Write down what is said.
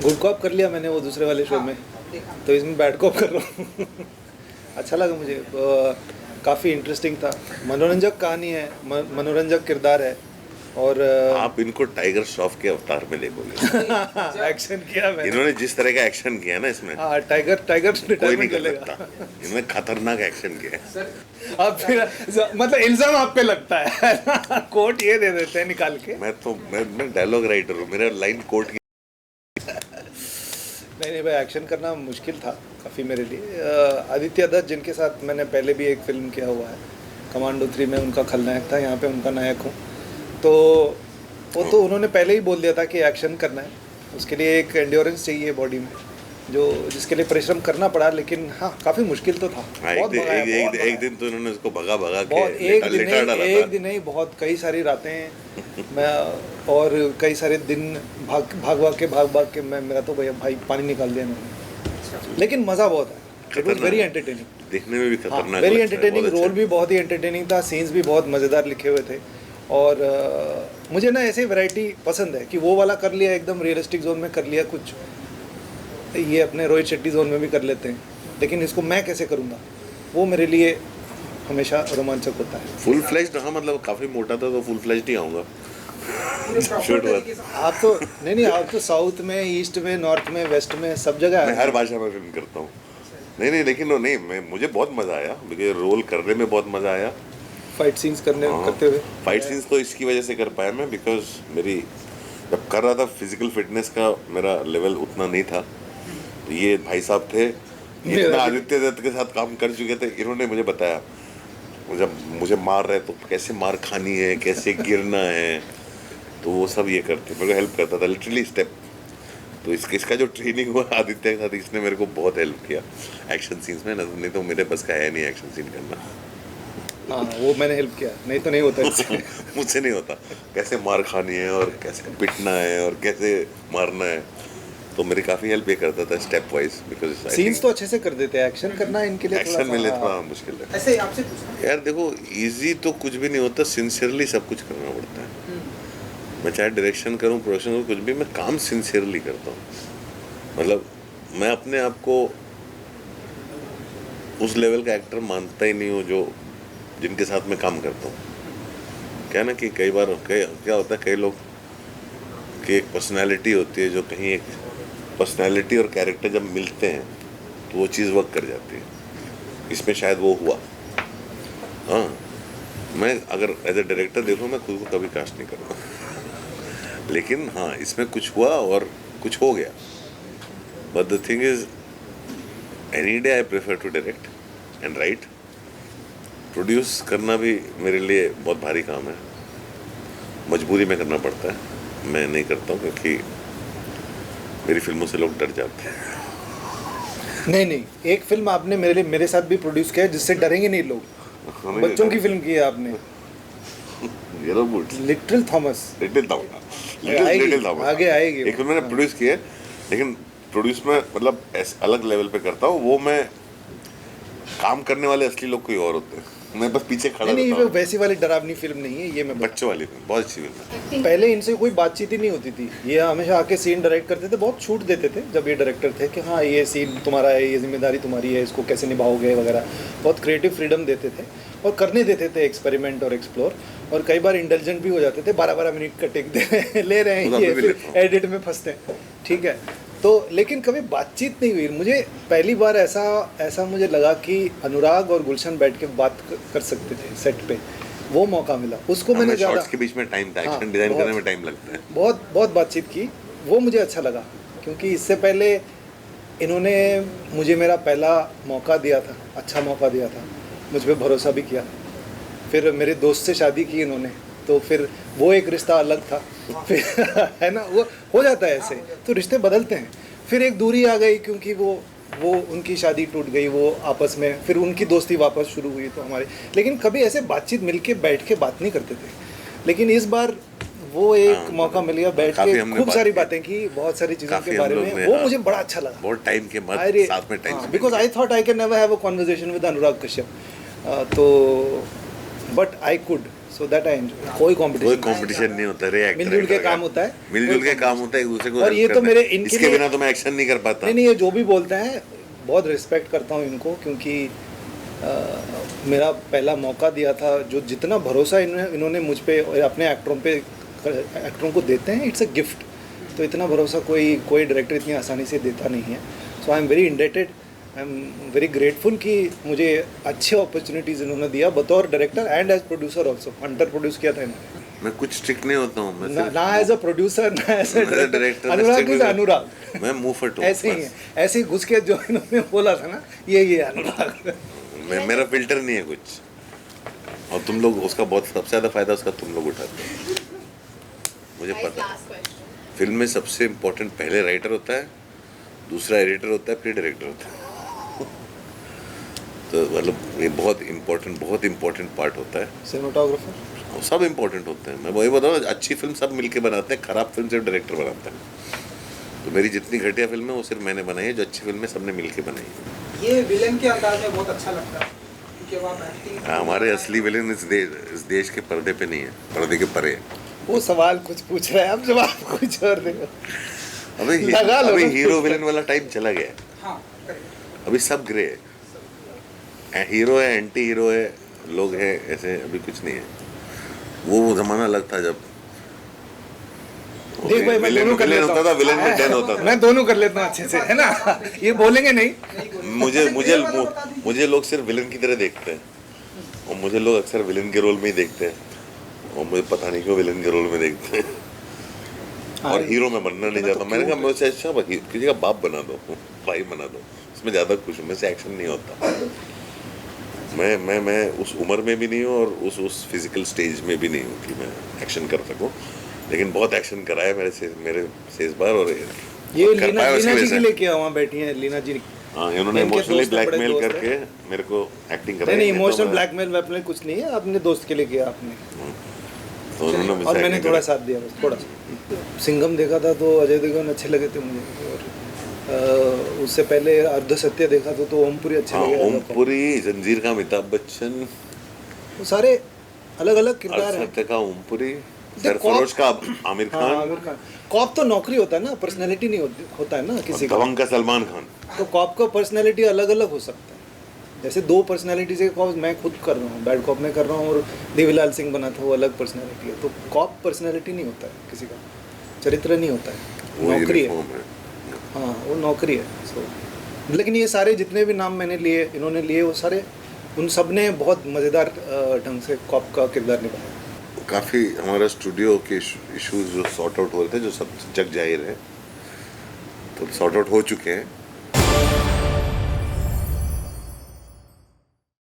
Good cop कर लिया मैंने वो दूसरे वाले शो में, तो इसमें बैड कॉप कर रहा हूँ। अच्छा लगा मुझे, काफ़ी इंटरेस्टिंग था, मनोरंजक कहानी है, मनोरंजक किरदार है। और आप इनको टाइगर श्रॉफ के अवतार में देखोगे। एक्शन किया मैंने, इन्होंने जिस तरह का एक्शन किया ना इसमें, हाँ टाइगर कोई नहीं रिटायरमेंट कर चलेगा। सकता। इन्होंने खतरनाक एक्शन किया है। अब फिर मतलब इल्जाम आप पे लगता है। कोर्ट ये दे देते हैं निकाल के। मैं डायलॉग राइटर हूँ, मेरा लाइन कोर्ट की। नहीं भाई, एक्शन करना मुश्किल था काफ़ी मेरे लिए। आदित्य दत्त जिनके साथ मैंने पहले भी एक फिल्म किया हुआ है, कमांडो 3 में उनका खलनायक था, यहाँ पे उनका नायक हूँ। तो वो तो उन्होंने पहले ही बोल दिया था कि एक्शन करना है, उसके लिए एक एंड्योरेंस चाहिए बॉडी में, जो जिसके लिए परिश्रम करना पड़ा। लेकिन हाँ, काफ़ी मुश्किल तो था। एक दिन तो इन्होंने इसको भगा के एक दिन नहीं, बहुत कई सारी रातें मैं और कई सारे दिन भाग के मैं, मेरा तो भैया भाई पानी निकाल दिया मैंने। लेकिन मज़ा बहुत है, इट वॉज वेरी एंटरटेनिंग, देखने में भी खतरनाक, वेरी एंटरटेनिंग। रोल भी बहुत ही एंटरटेनिंग था, सीन्स भी बहुत मज़ेदार लिखे हुए थे। और मुझे ना ऐसे वैरायटी पसंद है कि वो वाला कर लिया एकदम रियलिस्टिक जोन में कर लिया, कुछ ये अपने रोहित शेट्टी जोन में भी कर लेते हैं, लेकिन इसको मैं कैसे करूँगा, वो मेरे लिए हमेशा रोमांचक होता है। फुल फ्लेज्ड, हाँ मतलब काफ़ी मोटा था तो फुल फ्लेज्ड ही आऊँगा। आप तो नहीं, आप तो साउथ में, ईस्ट में, नॉर्थ में, वेस्ट में, सब जगह मैं हर भाषा में फिल्म करता हूँ। नहीं लेकिन नहीं, मुझे बहुत मज़ा आया, मुझे रोल करने में बहुत मज़ा आया। फाइट सीन्स करते हुए, फाइट सीन्स तो इसकी वजह से कर पाया मैं, बिकॉज मेरी जब कर रहा था फिजिकल फिटनेस का मेरा लेवल उतना नहीं था। तो ये भाई साहब थे, इतना आदित्य दत्त के साथ काम कर चुके थे, इन्होंने मुझे बताया जब मुझे मार रहे तो कैसे मार खानी है, कैसे गिरना है, तो वो सब ये करते, मेरे को हेल्प करता था लिटरली स्टेप। तो इसका जो ट्रेनिंग हुआ आदित्य के साथ, इसने मेरे को बहुत हेल्प किया एक्शन सीन्स में, नहीं तो मेरे बस का है नहीं एक्शन सीन करना। हाँ वो मैंने हेल्प किया, नहीं तो नहीं होता। मुझसे नहीं होता, कैसे मार खानी है और कैसे पिटना है और कैसे मारना है, तो मेरी काफ़ी हेल्प ये करता था स्टेप वाइज, बिकॉज सीन्स तो अच्छे से कर देते हैं, एक्शन करना इनके लिए एक्शन में थोड़ा मुश्किल है। ऐसे आपसे पूछना यार देखो, इजी तो कुछ भी नहीं होता, सिंसियरली सब कुछ करना पड़ता है। मैं चाहे डायरेक्शन करूँ, प्रोडक्शन करूँ, कुछ भी, मैं काम सिंसियरली करता हूँ। मतलब मैं अपने आप को उस लेवल का एक्टर मानता ही नहीं हूँ जो जिनके साथ मैं काम करता हूँ। क्या ना कि कई बार क्या होता है, कई लोग की एक पर्सनैलिटी होती है, जो कहीं एक पर्सनैलिटी और कैरेक्टर जब मिलते हैं तो वो चीज़ वर्क कर जाती है। इसमें शायद वो हुआ। हाँ, मैं अगर एज ए डायरेक्टर देखूँ, मैं खुद को कभी कास्ट नहीं करूँगा, लेकिन हाँ इसमें कुछ हुआ और कुछ हो गया। But the thing is, any day I prefer to direct and write. Produce करना भी मेरे लिए बहुत भारी काम है, मजबूरी में करना पड़ता है। मैं नहीं करता हूँ क्योंकि मेरी फिल्मों से लोग डर जाते हैं। नहीं, एक फिल्म आपने मेरे साथ भी प्रोड्यूस किया है जिससे डरेंगे नहीं लोग। बच्चों की फिल्म की है आपने, येलो बूट्स, लिटिल थॉमस। आगे आएगी। एक फिल्म मैंने प्रोड्यूस की है, लेकिन प्रोड्यूस में मतलब अलग लेवल पे करता हूँ। वो मैं काम करने वाले असली लोग कोई और होते हैं, मैं बस पीछे खड़ा नहीं, वो वैसी वाली डरावनी फिल्म नहीं है ये। मैं बच्चों वाली फिल्म, बहुत अच्छी फिल्म है। पहले इनसे कोई बातचीत ही नहीं होती थी, ये हमेशा आके सीन डायरेक्ट करते थे, बहुत छूट देते थे जब ये डायरेक्टर थे कि हाँ ये सीन तुम्हारा है, ये जिम्मेदारी तुम्हारी है, इसको कैसे निभाओगे वगैरह। बहुत क्रिएटिव फ्रीडम देते थे और करने देते थे एक्सपेरिमेंट और एक्सप्लोर। और कई बार इंटेलिजेंट भी हो जाते थे, 12-12 मिनट का टेक दे ले रहे हैं ये, फिर एडिट में फंसते हैं, ठीक है। तो लेकिन कभी बातचीत नहीं हुई। मुझे पहली बार ऐसा मुझे लगा कि अनुराग और गुलशन बैठ के बात कर सकते थे सेट पे, वो मौका मिला। उसको मैंने ज़्यादा के बीच में टाइम था, एक्शन डिज़ाइन करने में टाइम लगता है। बहुत बातचीत की, वो मुझे अच्छा लगा क्योंकि इससे पहले इन्होंने मुझे मेरा पहला मौका दिया था, अच्छा मौका दिया था, मुझ पर भरोसा भी किया। फिर मेरे दोस्त से शादी की इन्होंने, तो फिर वो एक रिश्ता अलग था, फिर है ना, वो हो जाता है ऐसे, तो रिश्ते बदलते हैं। फिर एक दूरी आ गई क्योंकि वो उनकी शादी टूट गई, वो आपस में, फिर उनकी दोस्ती वापस शुरू हुई तो हमारी। लेकिन कभी ऐसे बातचीत मिलके बैठ के बात नहीं करते थे, लेकिन इस बार वो एक मौका मिल गया, बैठ के खूब सारी बातें की, बहुत सारी चीज़ों के बारे में। वो मुझे बड़ा अच्छा लगा, बहुत टाइम के बाद साथ में time, because I thought I can never have a conversation with Anurag Kashyap, तो but I could. So that I enjoy. कोई कोई कंपटीशन कंपटीशन नहीं होता रे एक्टर मिलजुल के काम होता है। मिलजुल के काम होता है एक दूसरे को और help ये तो करना है। मेरे इनके इसके लिए- बिना तो मैं एक्शन नहीं कर पाता। नहीं नहीं, ये जो भी बोलते हैं बहुत रिस्पेक्ट करता हूँ इनको, क्योंकि मेरा पहला मौका दिया था, जो जितना भरोसा इन्होंने मुझ पे और अपने एक्टरों को देते हैं, इट्स अ गिफ्ट। तो इतना भरोसा कोई डायरेक्टर इतनी आसानी से देता नहीं है। So I am very indebted, I am very grateful कि मुझे अच्छे अपॉर्चुनिटीज़ इन्होंने दिया बतौर director and as producer also. Hunter produce किया था इन्होंने, मैं कुछ स्ट्रिक्ट नहीं होता हूँ, मैं सिर्फ- ना एज अ प्रोड्यूसर ना एज अ मैं डायरेक्टर। director, अनुराग इज मैं अनुराग, मैं मुंह फट हूँ ऐसे ही बस। है, ऐसे ही घुस के जो इन्होंने बोला था ना, ये अनुराग। मेरा फिल्टर नहीं है कुछ, और तुम लोग उसका बहुत सबसे ज़्यादा फायदा उसका तुम लोग उठाते हो, मुझे पता है। लास्ट क्वेश्चन, फिल्म में सबसे इम्पोर्टेंट पहले राइटर होता है, दूसरा एडिटर होता है, फिर डायरेक्टर होता है। तो मतलब ये बहुत इम्पोर्टेंट पार्ट होता है। सिनेमाटोग्राफर और सब इम्पोर्टेंट होते हैं। मैं वही बताऊँ, अच्छी फिल्म सब मिलके बनाते हैं, खराब फिल्म सिर्फ डायरेक्टर बनाता है। तो मेरी जितनी घटिया फिल्म है वो सिर्फ मैंने बनाई है, जो अच्छी फिल्म है सबने मिलके बनाई है। ये विलन के अंदाज में बहुत अच्छा लगता है क्योंकि वो आप एक्टिंग हमारे असली विलेन इस देश के पर्दे पे नहीं है, पर्दे के परे है। वो सवाल कुछ पूछ रहा है, अब जवाब कुछ और दे। लगा लो अभी ना। हीरो विलेन वाला टाइम चला गया है, हाँ करेक्ट। अभी सब ग्रे है। हीरो है, एंटी हीरो है, लोग हैं ऐसे, अभी कुछ नहीं है। वो जमाना अलग था जब देख भाई, मैं दोनों कर विलेन लेता होता था, हूँ। विलेन में डन होता था। मैं दोनों कर लेता हूँ अच्छे से, है ना। ये बोलेंगे नहीं। मुझे लोग सिर्फ विलेन की तरह देखते हैं, और मुझे लोग अक्सर विलेन के रोल में ही देखते हैं, और मुझे पता नहीं क्यों विलेन के रोल में देखते हैं। और हीरो में बनना नहीं चाहता। मैंने कहा मुझसे अच्छा किसी का बाप बना दो, भाई बना दो, उसमें ज़्यादा खुश हूँ। मैं से एक्शन नहीं होता। मैं उस उम्र में भी नहीं हूँ और उस फिजिकल स्टेज में भी नहीं हूँ कि मैं एक्शन कर सकूँ, लेकिन बहुत एक्शन कराया मेरे से इस बार। और ये कर लीना पाया उसकी जी वजह के से। लिए क्या वहाँ बैठी हैं लीना जी। हाँ, इन्होंने इनके इमोशनली दोस्त हैं, बड़े ब्लैकमेल दोस्त करके हैं। मेरे को एक्टिंग कराई। नहीं तो इमोशनल मैं- ब्लैकमेल वैकमेल कुछ नहीं है, अपने दोस्त के लिए किया आपने। तो उन्होंने मुझसे और मैंने acting थोड़ा कराई। साथ दिया, बस थोड़ा सा। सिंघम देखा था तो अजय देवगन अच्छे लगे थे मुझे, और उससे पहले अर्ध सत्य देखा था तो ओमपुरी अच्छे हाँ, लगे। ओमपुरी, जंजीर का अमिताभ बच्चन, वो सारे अलग अलग किरदार हैं। सत्य का ओमपुरी, कॉप- सरफरोश का आमिर हाँ, खान, आमिर खान। कॉप तो नौकरी होता है ना, पर्सनैलिटी नहीं होता है ना किसी और का। दबंग का सलमान खान। तो कॉप का पर्सनैलिटी अलग अलग हो सकता है। जैसे दो पर्सनैलिटी से कॉप मैं खुद कर रहा हूँ, बैड कॉप में कर रहा हूँ, और देवीलाल सिंह बना था वो अलग पर्सनैलिटी है। तो कॉप पर्सनैलिटी नहीं होता है किसी का, चरित्र नहीं होता है, वो नौकरी है। यूनिफॉर्म है। हाँ वो नौकरी है। सो लेकिन ये सारे जितने भी नाम मैंने लिए, इन्होंने लिए, वो सारे उन सब ने बहुत मज़ेदार ढंग से कॉप का किरदार निभाया। काफ़ी हमारा स्टूडियो के इश्यूज जो सॉर्ट आउट हो रहे थे, जो सब जग जाहिर है, तो सॉर्ट आउट हो चुके हैं।